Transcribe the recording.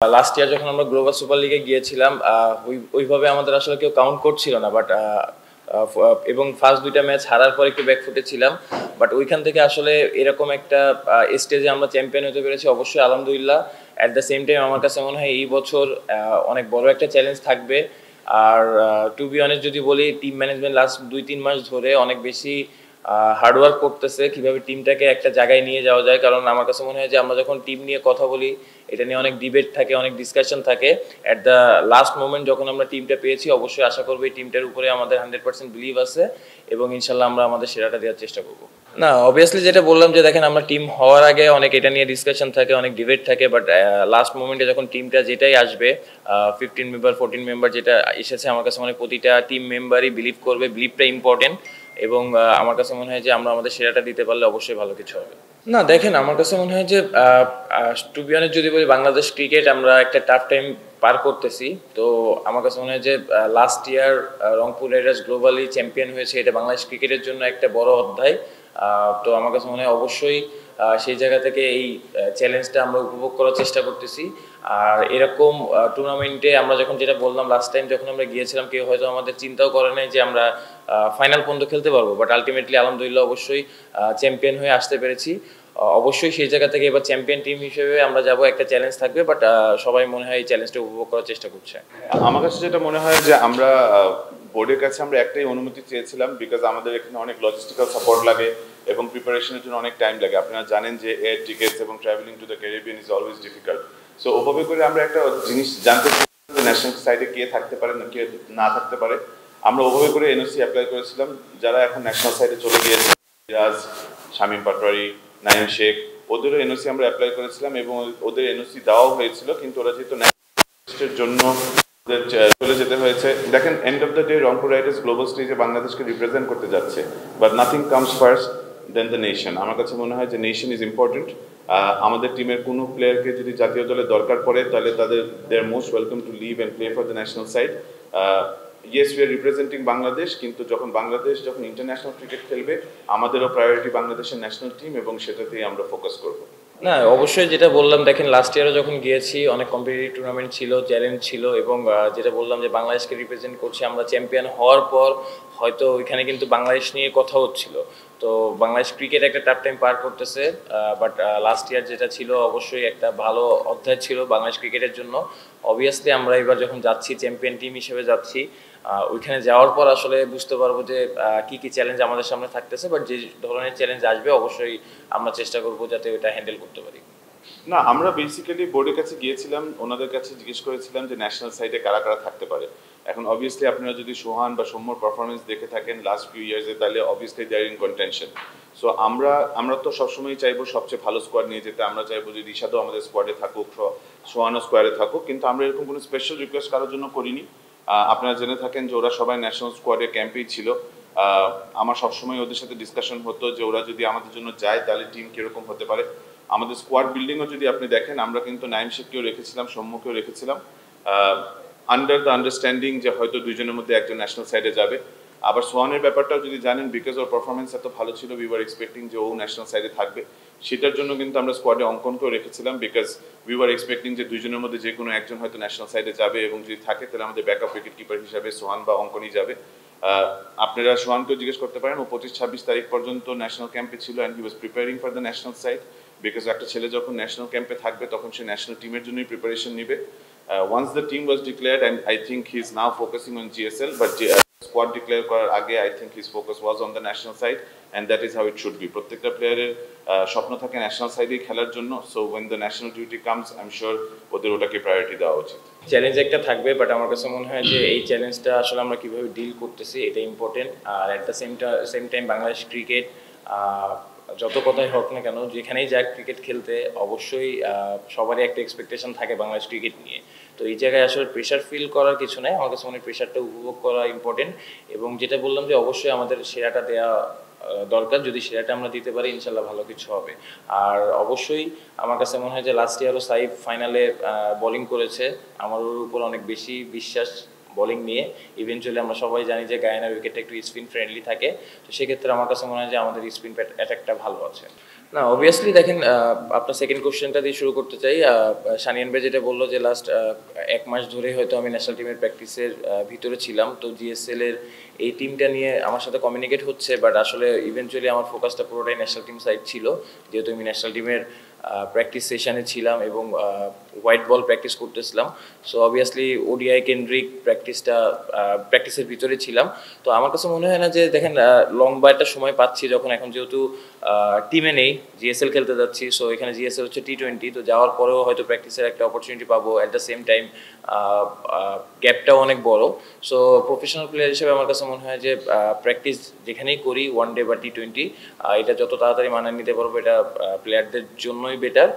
Last year যখন আমরা global super লিগে গিয়েছিলাম ওইভাবে আমাদের আসলে কেউ কাউন্ট করছিল না, বাট এবং ফার্স্ট দুইটা ম্যাচ হারার পর একটু ব্যাকফুটে ছিলাম, বাট ওইখান থেকে আসলে এরকম একটা স্টেজে আমরা চ্যাম্পিয়ন হতে পেরেছি, অবশ্যই আলহামদুলিল্লাহ। অ্যাট দ্য সেম টাইম আমার কাছে মনে হয় এই বছর অনেক বড় একটা চ্যালেঞ্জ থাকবে। আর টু বি অনেস্ট যদি বলি, টিম ম্যানেজমেন্ট লাস্ট 2-3 মাস ধরে অনেক বেশি হার্ডওয়ার্ক করতেছে কিভাবে টিমটাকে একটা জায়গায় নিয়ে যাওয়া যায়। কারণ আমার কাছে মনে হয় যে আমরা যখন টিম নিয়ে কথা বলি, এটা নিয়ে অনেক ডিবেট থাকে, অনেক ডিসকাশন থাকে। অ্যাট দ্য লাস্ট মোমেন্ট যখন আমরা টিমটা পেয়েছি, অবশ্যই আশা করবো এই টিমটার উপরে আমাদের 100% বিলিভ আছে এবং ইনশাল্লাহ আমরা আমাদের সেরাটা দেওয়ার চেষ্টা করবো। না, অবভিয়াসলি যেটা বললাম যে দেখেন, আমরা টিম হওয়ার আগে অনেক এটা নিয়ে ডিসকাশন থাকে, অনেক ডিবেট থাকে, বাট লাস্ট মোমেন্টে যখন টিমটা যেটাই আসবে, 15 মেম্বার 14 মেম্বার যেটা এসেছে, আমার কাছে মনে হয় প্রতিটা টিম মেম্বারই বিলিভ করবে। বিলিভটা ইম্পর্টেন্ট এবং আমার কাছে মনে হয় যে আমরা আমাদের সেরাটা দিতে পারলে অবশ্যই ভালো কিছু হবে। না দেখেন, আমার কাছে মনে হয় যে টু বি অনেস্ট যদি বলি, বাংলাদেশ ক্রিকেট আমরা একটা টাফ টাইম পার করতেছি। তো আমার কাছে মনে হয় যে last year Rangpur Riders globally champion হয়েছে, এটা বাংলাদেশ ক্রিকেটের জন্য একটা বড় অধ্যায়। তো আমার কাছে মনে হয় অবশ্যই সেই জায়গা থেকে এই চ্যালেঞ্জটা আমরা উপভোগ করার চেষ্টা করতেছি। আর এরকম টুর্নামেন্টে আমরা যখন, যেটা বললাম লাস্ট টাইম যখন আমরা গিয়েছিলাম, কেউ হয়তো আমাদের চিন্তাও করে নাই যে আমরা ফাইনাল পর্যন্ত খেলতে পারবো, বাট আলটিমেটলি আলহামদুলিল্লাহ অবশ্যই চ্যাম্পিয়ন হয়ে আসতে পেরেছি। অবশ্যই সেই জায়গা থেকে এবার চ্যাম্পিয়ন টিম হিসেবে আমরা যাব, একটা চ্যালেঞ্জ থাকবে, বাট সবাই মনে হয় এই চ্যালেঞ্জটা উপভোগ করার চেষ্টা করছে। আমার কাছে যেটা মনে হয় যে আমরা বোর্ডের কাছে আমরা একটাই অনুমতি চেয়েছিলাম, বিকজ আমাদের এখানে অনেক লজিস্টিক্যাল সাপোর্ট লাগে এবং প্রিপারেশনের জন্য অনেক টাইম লাগে। আপনারা জানেন যে এয়ার টিকেটস এবং travelling to the Caribbean is always difficult. So ওভাবে করে আমরা একটা জিনিস জানতে চাই, ন্যাশনাল সাইডে কে থাকতে পারে না কে না থাকতে পারে। আমরা ওভাবে করে এনওসি অ্যাপ্লাই করেছিলাম। যারা এখন ন্যাশনাল সাইডে চলে গিয়েছে, সিরাজ, শামীম পাটোয়ারি, নাইম শেখ, ওদেরও এনওসি আমরা অ্যাপ্লাই করেছিলাম এবং ওদের এনওসি দেওয়াও হয়েছিল, কিন্তু ওরা যেহেতু ন্যাশনাল জন্য চলে যেতে হয়েছে। দেখেন, end of the day Rangpur riders global স্টেজে বাংলাদেশকে রিপ্রেজেন্ট করতে যাচ্ছে, but nothing comes first than the nation. আমার কাছে মনে হয় যে নেশন ইজ ইম্পর্টেন্ট। আমাদের টিমের কোনো প্লেয়ারকে যদি জাতীয় দলে দরকার পড়ে, তাহলে they are most welcome to live and play for the national side. Yes, we are representing Bangladesh, কিন্তু বাংলাদেশ যখন ইন্টারন্যাশনাল ক্রিকেট খেলবে, আমাদেরও প্রায়োরিটি বাংলাদেশের ন্যাশনাল টিম এবং সেটাতেই আমরা ফোকাস করবো। না, অবশ্যই যেটা বললাম, দেখেন লাস্ট ইয়ারও যখন গিয়েছি অনেক কম্পিটিটিভ টুর্নামেন্ট ছিল, চ্যালেঞ্জ ছিল, এবং যেটা বললাম যে বাংলাদেশকে রিপ্রেজেন্ট করছি আমরা, চ্যাম্পিয়ন হওয়ার পর হয়তো ওইখানে কিন্তু বাংলাদেশ নিয়ে কথা হচ্ছিল। তো বাংলাদেশ ক্রিকেট একটা টাফ টাইম পার করতেছে, বাট লাস্ট ইয়ার যেটা ছিল অবশ্যই একটা ভালো অধ্যায় ছিল বাংলাদেশ ক্রিকেটের জন্য। অবভিয়াসলি আমরা এবার যখন যাচ্ছি চ্যাম্পিয়ন টিম হিসেবে যাচ্ছি, ওইখানে যাওয়ার পর আসলে বুঝতে পারবো যে কি কি চ্যালেঞ্জ আমাদের সামনে থাকতেছে, বাট যে ধরনের চ্যালেঞ্জ আসবে অবশ্যই আমরা চেষ্টা করবো যাতে ওইটা হ্যান্ডেল করতে পারি। না, আমরা বেসিক্যালি বোর্ডের কাছে গিয়েছিলাম, ওনাদের কাছে জিজ্ঞেস করেছিলাম যে ন্যাশনাল সাইডে কারা কারা থাকতে পারে। এখন অবভিয়াসলি আপনারা যদি সোহান বা সৌম্যর পারফরমেন্স দেখে থাকেন লাস্ট ফিউ ইয়ার্সে, তাহলে obviously they are in contention. So আমরা তো সবসময় চাইবো সবচেয়ে ভালো স্কোয়াড নিয়ে যেতে। আমরা চাইবো যে রিশাদও আমাদের স্কোয়াডে থাকুক, সোহানও স্কোয়াডে থাকুক, কিন্তু আমরা এরকম কোনো স্পেশাল রিকোয়েস্ট কারোর জন্য করিনি। আপনারা জেনে থাকেন যে ওরা সবাই ন্যাশনাল স্কোয়াডে ক্যাম্পেই ছিল। আমার সবসময় ওদের সাথে ডিসকাশন হতো যে ওরা যদি আমাদের জন্য যায় তাহলে টিম কীরকম হতে পারে। আমাদের স্কোয়াড বিল্ডিংও যদি আপনি দেখেন, আমরা কিন্তু নাইম শেখকেও রেখেছিলাম, সৌম্যকেও রেখেছিলাম, আন্ডার দ্য আন্ডারস্ট্যান্ডিং যে হয়তো দুইজনের মধ্যে একজন ন্যাশনাল সাইডে যাবে। আবার সোহানের ব্যাপারটাও যদি জানেন, বিকজ ওর পারফরমেন্স এত ভালো ছিল, উই ওয়ার এক্সপেক্টিং যে ও ন্যাশনাল সাইডে থাকবে। সেটার জন্য কিন্তু আমরা স্কোয়াডে অঙ্কনকেও রেখেছিলাম, বিকজ উই ওয়ার এক্সপেক্টিং যে দুইজনের মধ্যে যে কোনো একজন হয়তো ন্যাশনাল সাইডে যাবে, এবং যদি থাকে তাহলে আমাদের ব্যাকআপ উইকেট কিপার হিসাবে সোহান বা অঙ্কনই যাবে। আপনারা সোহানকেও জিজ্ঞেস করতে পারেন, ও 25-26 তারিখ পর্যন্ত ন্যাশনাল ক্যাম্পে ছিল and he was preparing for the national side, because একটা ছেলে যখন ন্যাশনাল ক্যাম্পে থাকবে তখন সে ন্যাশনাল টিমের জন্যই প্রিপারেশন নিবে। Once the team was declared, and I think he is now focusing on GSL, but squad declare করার আগে I think his focus was on the national side, and that is how it should be. প্রত্যেকটা প্লেয়ারের স্বপ্ন থাকে national সাইডেই খেলার জন্য। So when the national duty comes, I am sure ওদের ওটাকে প্রায়োরিটি দেওয়া উচিত। চ্যালেঞ্জ একটা থাকবে, বাট আমার কাছে মনে হয় যে এই চ্যালেঞ্জটা আসলে আমরা কীভাবে ডিল করতেছি এটা ইম্পর্টেন্ট। আর at the same time Bangladesh cricket যত কথাই হোক না কেন, যেখানেই যাক ক্রিকেট খেলতে, অবশ্যই সবারই একটা এক্সপেকটেশন থাকে বাংলাদেশ ক্রিকেট নিয়ে। তো এই জায়গায় আসলে প্রেশার ফিল করার কিছু নেই, আমার কাছে মনে হয় প্রেশারটা উপভোগ করা ইম্পর্টেন্ট। এবং যেটা বললাম যে অবশ্যই আমাদের সেরাটা দেওয়া দরকার, যদি সেরাটা আমরা দিতে পারি ইনশাল্লাহ ভালো কিছু হবে। আর অবশ্যই আমার কাছে মনে হয় যে লাস্ট ইয়ারও সাইফ ফাইনালে বোলিং করেছে, আমার ওর উপর অনেক বেশি বিশ্বাস বোলিং নিয়ে। ইভেনচুয়ালি আমরা সবাই জানি যে গায়ানার উইকেটটা একটু স্পিন ফ্রেন্ডলি থাকে, তো সেক্ষেত্রে আমার কাছে মনে হয় যে আমাদের স্পিন অ্যাটাকটা ভালো আছে। না অবভিয়াসলি দেখেন আপনার সেকেন্ড কোশ্চেনটা দিয়ে শুরু করতে চাই। সানিয়ান ভাই যেটা বললো যে লাস্ট 1 মাস ধরে হয়তো আমি ন্যাশনাল টিমের প্র্যাকটিসের ভিতরে ছিলাম, তো জিএসএল এর এই টিমটা নিয়ে আমার সাথে কমিউনিকেট হচ্ছে, বাট আসলে ইভেনচুয়ালি আমার ফোকাসটা পুরোটাই ন্যাশনাল টিম সাইড ছিল, যেহেতু আমি ন্যাশনাল টিমের প্র্যাকটিস সেশনে ছিলাম এবং হোয়াইট বল প্র্যাকটিস করতেছিলাম। সো অবভিয়াসলি ওডিআই কেন্দ্রিক প্র্যাকটিসের ভিতরে ছিলাম। তো আমার কাছে মনে হয় না যে দেখেন লং বা একটা সময় পাচ্ছি যখন, এখন যেহেতু টিমে নেই, জিএসএল খেলতে যাচ্ছি, সো এখানে জিএসএল হচ্ছে টি20, তো যাওয়ার পরেও হয়তো প্র্যাকটিসের একটা অপরচুনিটি পাবো। অ্যাট দ্য সেম টাইম গ্যাপটাও অনেক বড়। সো প্রফেশনাল প্লেয়ার হিসেবে আমার কাছে মনে হয় যে প্র্যাকটিস যেখানেই করি, ওয়ান ডে বা টি20, এটা যত তাড়াতাড়ি মানিয়ে নিতে পারবো এটা প্লেয়ারদের জন্যই বেটার।